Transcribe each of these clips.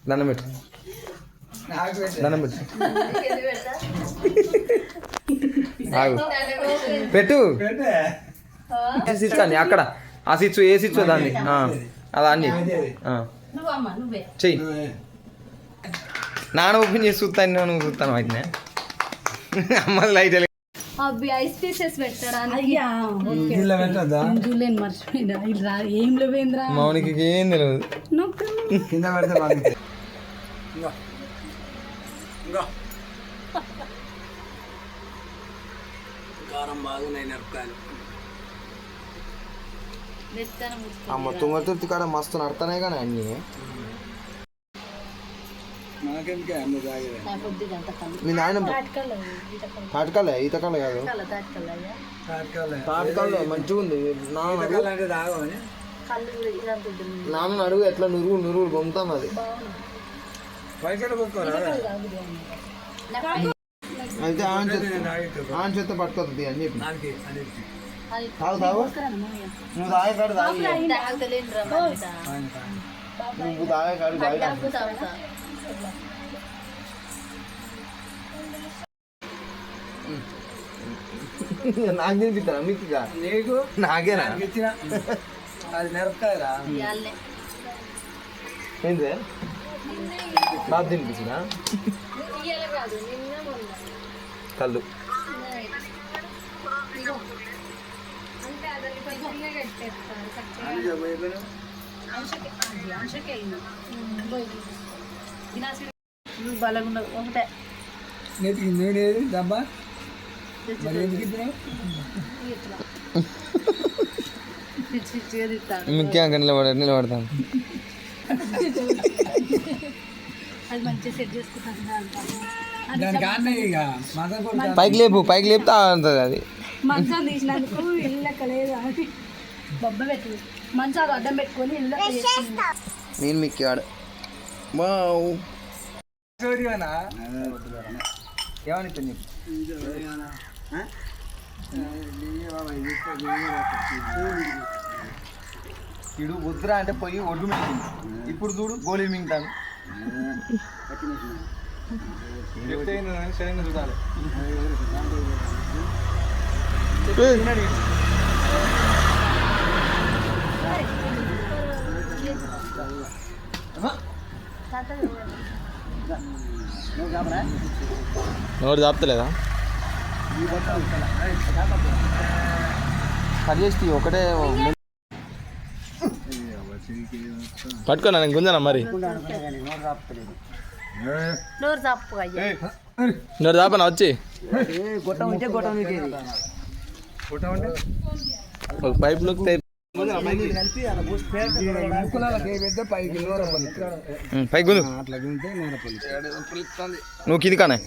దండం పెట్టు దండం పెట్టు ఆగు పెట్టు స్విచ్ అక్కడ ఆ స్విచ్ ఏ స్విచ్ దాన్ని అలా అన్ని చెయ్యి నాన్న ఓపెన్ చేసి చూస్తాను నువ్వు చూస్తాను అయితే అమ్మ లైట్ అవి ఐస్ పీసెస్ పెట్టడానికి మర్చిపోయిందా ఏం లేవేంద్రా మౌనికి ఏం తెలియదు కింద పెడితే కారం బాగున్నాయి మిరపకాయలు అమ్మ తుంగతుర్తి కాడ మస్తు నడతానే కానీ అన్నీ మీ నాయన తాటకాలే ఈతకాలే కాదు తాటకాలే మంచిగా ఉంది నాన్న అడుగు ఎట్లా నురుగు నురుగు పొందుతాం అది అయితే ఆన్ చేత పట్టుకోతుంది అని చెప్పి తాగు తాగు నువ్వు తాగేకాడు నువ్వు తాగేకాడు నాకు తినిపిస్తారా మీకు నీకు నాకేనా ఇచ్చిన అది మిరపకాయరా ఏంటి బాగా తినిపించినా కళ్ళు ఒకటే నెతికి నూనె డబ్బా మరి ఎందుకు ముఖ్యంగా నిలబడతాను పైకి లేపుతా ఉంటుంది అది మంచం తీసినందుకు ఇల్లు ఎక్కలేదు బొబ్బ పెట్టు మంచాలు అడ్డం పెట్టుకొని ఇల్లు నేను మిక్కి వాడు వావ్ ఏమని ఇడు వద్దురా అంటే పోయి ఒడ్డు మింగింది ఇప్పుడు చూడు గోళీలు మింగుతాను సరైన చూడాలి నోరు దాపుతలేదా కట్ చేసి ఒకటే పట్టుకోనా నేను గుంజనా మరి నోరు దాపనా వచ్చి ఒక పైప్ నొక్కితే పైకి గుంజు నువ్వు కింది కానే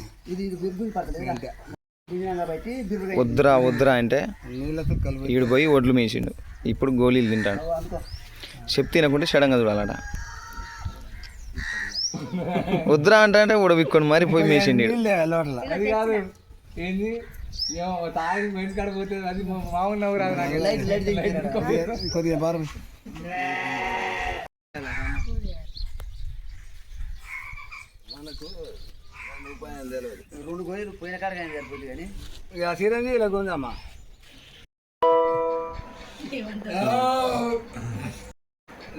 వద్దురా వద్దురా అంటే ఈడు పోయి ఒడ్లు మేసిండు ఇప్పుడు గోళీలు తింటాడు చెప్పు తినకుంటే షడంగా చూడాలట వద్దురా అంటే ఉడవిక్కొని మరి పోయి మేసిండు అది కాదు ఏంది తాగి మెంట్ కాడిపోతే అది మామూలు నవ్వు రాదు నాకు కొద్దిగా బాగా మనకు 2 గోయలు పోయిన కాడ కానీ సరిపోతుంది కానీ ఇక చిరంజీవి ఇలా కొందమ్మా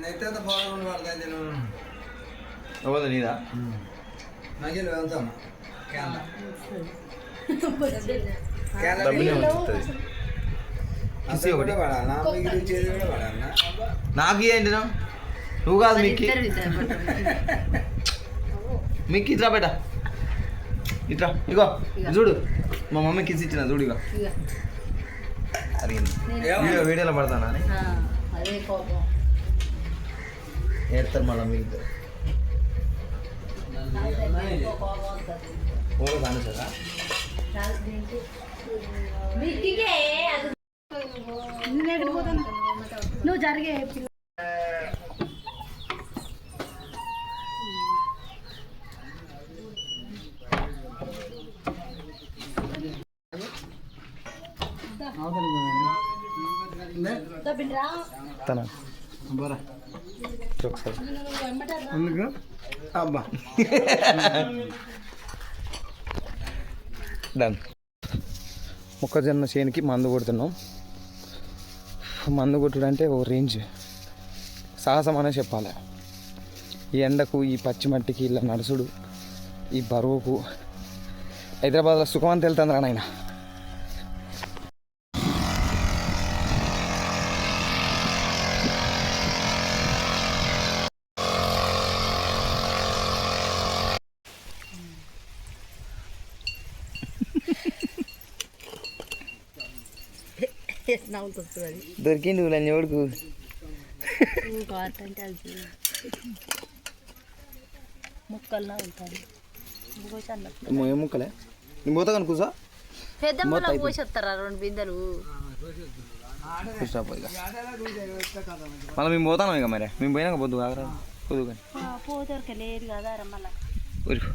నెత్తంత బాగుండి పడతాయి నేను ఎవరు నీదా నగిలు వెళ్తామా నాకు ఏంటి నువ్వు కాదు మీకు ఇట్లా బేట ఇట్లా ఇగో చూడు మా మమ్మీ కిసి ఇచ్చిన చూడు ఇగో అడిగింది వీడియోలో పడతానా ఏడతారు మళ్ళీ మీకు కానుసారా నువ్వు జరిగే తన బరా ఒకసారి ఎందుకు అబ్బా డన్. మొక్కజొన్న చేనుకి మందు కొడుతున్నాం. మందు కొట్టుడు అంటే ఓ రేంజ్ సాహసం అనే చెప్పాలి. ఈ ఎండకు, ఈ పచ్చి మట్టికి ఇలా నడుచుడు, ఈ బరువుకు హైదరాబాద్లో సుఖం అని తెలుతుందిరా నాయన. దొరికింది లంజోడుకు. ముక్కల్లా ఉంటాను ఏం ముక్కలే నేను పోతా కానీ కూసా పెద్ద పోసేస్తారా 2 బిందెలు మళ్ళీ మేము పోతాం ఇక. మరి మేము పోయినాక పొద్దు కాకరా పొద్దు కానీ పోతే లేరు కదా మళ్ళీ ఊరికి